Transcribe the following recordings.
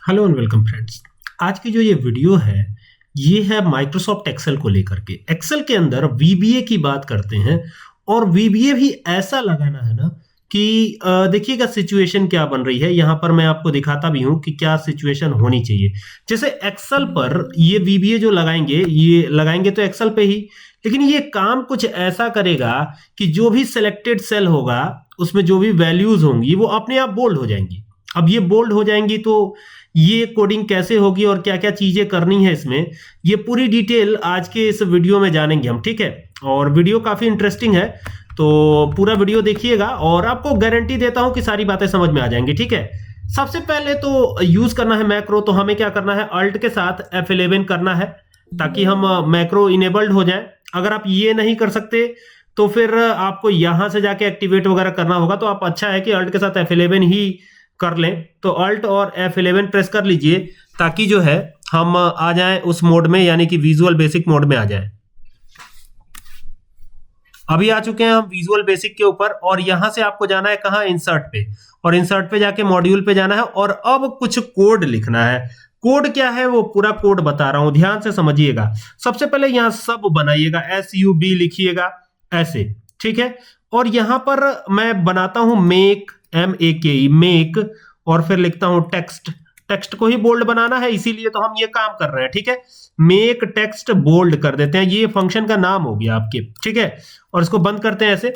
Hello and welcome friends. आज की जो ये वीडियो है ये है माइक्रोसॉफ्ट एक्सेल को लेकर के। एक्सेल के अंदर वीबीए की बात करते हैं और वीबीए भी ऐसा लगाना है ना कि देखिएगा सिचुएशन क्या बन रही है। यहाँ पर मैं आपको दिखाता भी हूँ कि क्या सिचुएशन होनी चाहिए। जैसे एक्सेल पर ये वीबीए जो लगाएंगे ये लगाएंगे तो एक्सेल पे ही, लेकिन ये काम कुछ ऐसा करेगा कि जो भी सिलेक्टेड सेल होगा उसमें जो भी वैल्यूज होंगी वो अपने आप बोल्ड हो जाएंगी। अब ये बोल्ड हो जाएंगी तो ये कोडिंग कैसे होगी और क्या क्या चीजें करनी है इसमें, ये पूरी डिटेल आज के इस वीडियो में जानेंगे हम, ठीक है। और वीडियो काफी इंटरेस्टिंग है तो पूरा वीडियो देखिएगा और आपको गारंटी देता हूं कि सारी बातें समझ में आ जाएंगी, ठीक है। सबसे पहले तो यूज करना है मैक्रो, तो हमें क्या करना है, अल्ट के साथ F11 करना है ताकि हम मैक्रो इनेबल्ड हो जाए। अगर आप ये नहीं कर सकते तो फिर आपको यहां से जाके एक्टिवेट वगैरह करना होगा, तो आप अच्छा है कि अल्ट के साथ F11 ही कर लें। तो अल्ट और F11 प्रेस कर लीजिए ताकि जो है हम आ जाएं उस मोड में, यानी कि विजुअल बेसिक मोड में आ जाएं। अभी आ चुके हैं हम विजुअल बेसिक के ऊपर और यहां से आपको जाना है कहां, इंसर्ट पे, और इंसर्ट पे जाके मॉड्यूल पे जाना है और अब कुछ कोड लिखना है। कोड क्या है वो पूरा कोड बता रहा हूं, ध्यान से समझिएगा। सबसे पहले यहां सब बनाइएगा, SUB लिखिएगा ऐसे, ठीक है। और यहां पर मैं बनाता हूं मेक, MEK, मेक, और फिर लिखता हूं टेक्स्ट। टेक्स्ट को ही बोल्ड बनाना है इसीलिए तो हम ये काम कर रहे हैं, ठीक है। मेक टेक्स्ट बोल्ड कर देते हैं, ये फंक्शन का नाम हो गया आपके, ठीक है। और इसको बंद करते हैं ऐसे,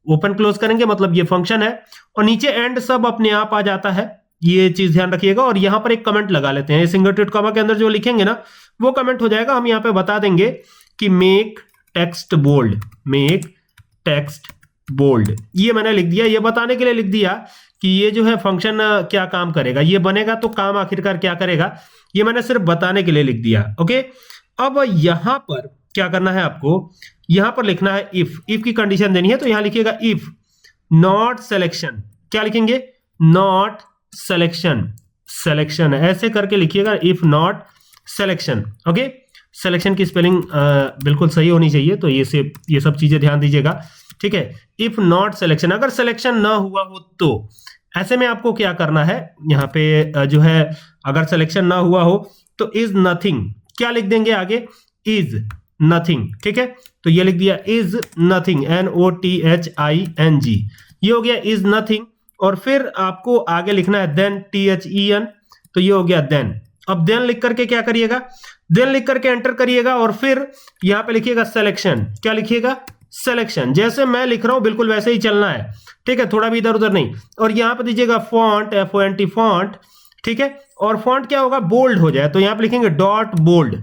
ओपन क्लोज करेंगे मतलब ये फंक्शन है। और नीचे एंड सब अपने आप आ जाता है, ये चीज ध्यान रखिएगा। और यहां पर एक कमेंट लगा लेते हैं, सिंगल ट्वीट कॉमा के अंदर जो लिखेंगे ना वो कमेंट हो जाएगा। हम यहां पे बता देंगे कि make text bold, make text bold, ये मैंने लिख दिया। ये बताने के लिए लिख दिया कि ये जो है फंक्शन क्या काम करेगा, ये बनेगा तो काम आखिरकार क्या करेगा, ये मैंने सिर्फ बताने के लिए लिख दिया, ओके। अब यहां पर क्या करना है आपको, यहां पर लिखना है इफ की कंडीशन देनी है। तो यहां लिखिएगा इफ नॉट सिलेक्शन, क्या लिखेंगे, नॉट सिलेक्शन, सिलेक्शन ऐसे करके लिखिएगा, if not selection, okay. Selection की स्पेलिंग बिल्कुल सही होनी चाहिए, तो ये सब चीजें ध्यान दीजिएगा, ठीक है। इफ नॉट सिलेक्शन, अगर सिलेक्शन ना हुआ हो तो ऐसे में आपको क्या करना है, यहाँ पे जो है अगर सिलेक्शन ना हुआ हो तो इज नथिंग, क्या लिख देंगे आगे, इज नथिंग, ठीक है। तो ये लिख दिया इज नथिंग, NOTHING, ये हो गया इज नथिंग। और फिर आपको आगे लिखना है देन, THEN, तो ये हो गया देन। अब देन लिख करके क्या करिएगा, देन लिख करके एंटर करिएगा और फिर यहां पे लिखिएगा सिलेक्शन, क्या लिखिएगा, सिलेक्शन। जैसे मैं लिख रहा हूं बिल्कुल वैसे ही चलना है, ठीक है, थोड़ा भी इधर उधर नहीं। और यहां पे दीजिएगा फॉन्ट, FONT फॉन्ट, ठीक है। और फॉन्ट क्या होगा, बोल्ड हो जाए, तो यहां पे लिखेंगे डॉट बोल्ड,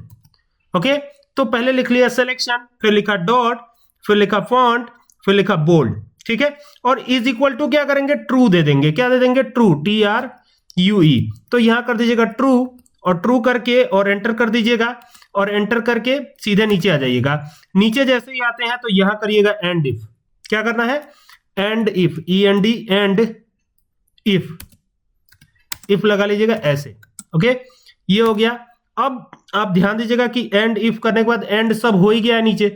ओके। तो पहले लिख लिया सिलेक्शन, फिर लिखा डॉट, फिर लिखा फॉन्ट, फिर लिखा बोल्ड, ठीक है। और इज इक्वल टू क्या करेंगे, ट्रू दे देंगे, क्या दे देंगे, ट्रू, TRUE। तो यहां कर दीजिएगा ट्रू, और ट्रू करके और एंटर कर दीजिएगा, और एंटर करके सीधे नीचे आ जाइएगा। नीचे जैसे ही आते हैं तो यहां करिएगा एंड इफ, क्या करना है, and if, END, and if लगा लीजिएगा ऐसे, ओके। ये हो गया। अब आप ध्यान दीजिएगा कि एंड इफ करने के बाद एंड सब हो ही गया है नीचे,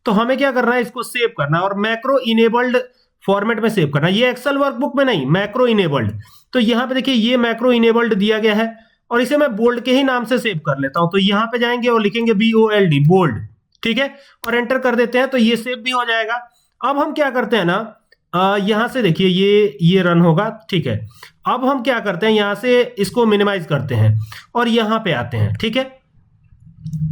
तो हमें क्या करना है, इसको सेव करना है और मैक्रो इनेबल्ड फॉर्मेट में सेव करना है। ये एक्सेल वर्कबुक में नहीं, मैक्रो इनेबल्ड। तो यहां पे देखिए ये मैक्रो इनेबल्ड दिया गया है और इसे मैं बोल्ड के ही नाम से सेव कर लेता हूं। तो यहां पे जाएंगे और लिखेंगे BOLD, बोल्ड, ठीक है। और एंटर कर देते हैं तो ये सेव भी हो जाएगा। अब हम क्या करते हैं ना, यहां से देखिए ये रन होगा, ठीक है। अब हम क्या करते हैं, यहां से इसको मिनिमाइज करते हैं और यहां पे आते हैं, ठीक है।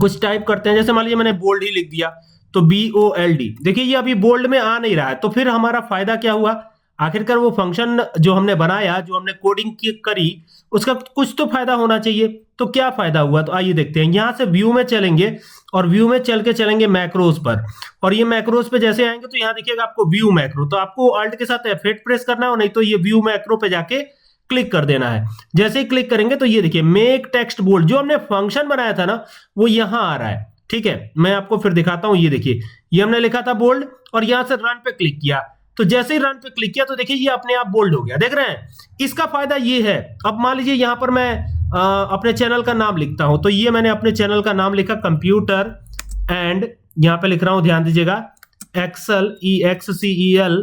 कुछ टाइप करते हैं, जैसे मान लीजिए मैंने बोल्ड ही लिख दिया, तो BOLD, देखिए ये अभी बोल्ड में आ नहीं रहा है। तो फिर हमारा फायदा क्या हुआ, आखिरकार वो फंक्शन जो हमने बनाया, जो हमने कोडिंग करी, उसका कुछ तो फायदा होना चाहिए। तो क्या फायदा हुआ, तो आइए देखते हैं। यहां से व्यू में चलेंगे और व्यू में चल के चलेंगे मैक्रोज पर, और ये मैक्रोज पे जैसे आएंगे तो यहां देखिएगा आपको व्यू मैक्रो, तो आपको अल्ट के साथ F8 प्रेस करना हो, नहीं तो ये व्यू मैक्रो पे जाके क्लिक कर देना है। जैसे ही क्लिक करेंगे तो ये देखिए मेक टेक्स्ट बोल्ड, जो हमने फंक्शन बनाया था ना वो यहां आ रहा है, ठीक है। मैं आपको फिर दिखाता हूं, ये देखिए ये हमने लिखा था बोल्ड और यहां से रन पे क्लिक किया, तो जैसे ही रन पे क्लिक किया तो देखिए ये अपने आप बोल्ड हो गया, देख रहे हैं। इसका फायदा ये है, अब मान लीजिए यहां पर मैं अपने चैनल का नाम लिखता हूं, तो ये मैंने अपने चैनल का नाम लिखा कंप्यूटर एंड, यहां पे लिख रहा हूं, ध्यान दीजिएगा, एक्सेल, EXCEL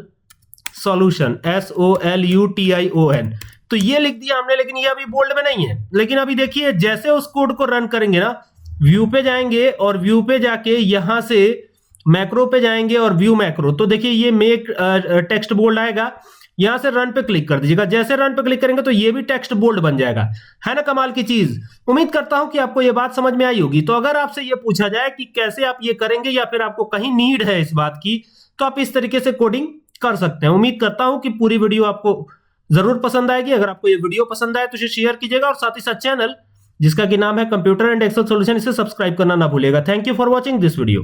सॉल्यूशन, SOLUTION, तो ये लिख दिया हमने, लेकिन ये अभी बोल्ड में नहीं है। लेकिन अभी देखिए जैसे उस कोड को रन करेंगे ना, व्यू पे जाएंगे और व्यू पे जाके यहां से मैक्रो पे जाएंगे और व्यू मैक्रो, तो देखिए ये मेक टेक्स्ट बोल्ड आएगा। यहां से रन पे क्लिक कर दीजिएगा, जैसे रन पे क्लिक करेंगे तो ये भी टेक्स्ट बोल्ड बन जाएगा। है ना कमाल की चीज। उम्मीद करता हूं कि आपको ये बात समझ में आई होगी। तो अगर आपसे ये पूछा जाए कि कैसे आप ये करेंगे या फिर आपको कहीं नीड है इस बात की, तो आप इस तरीके से कोडिंग कर सकते हैं। उम्मीद करता हूं कि पूरी वीडियो आपको जरूर पसंद आएगी। अगर आपको ये वीडियो पसंद आए तो इसे शेयर कीजिएगा और साथ ही साथ चैनल जिसका कि नाम है कंप्यूटर एंड एक्सेल सॉल्यूशन, इसे सब्सक्राइब करना ना भूलिएगा। Thank you for watching this video.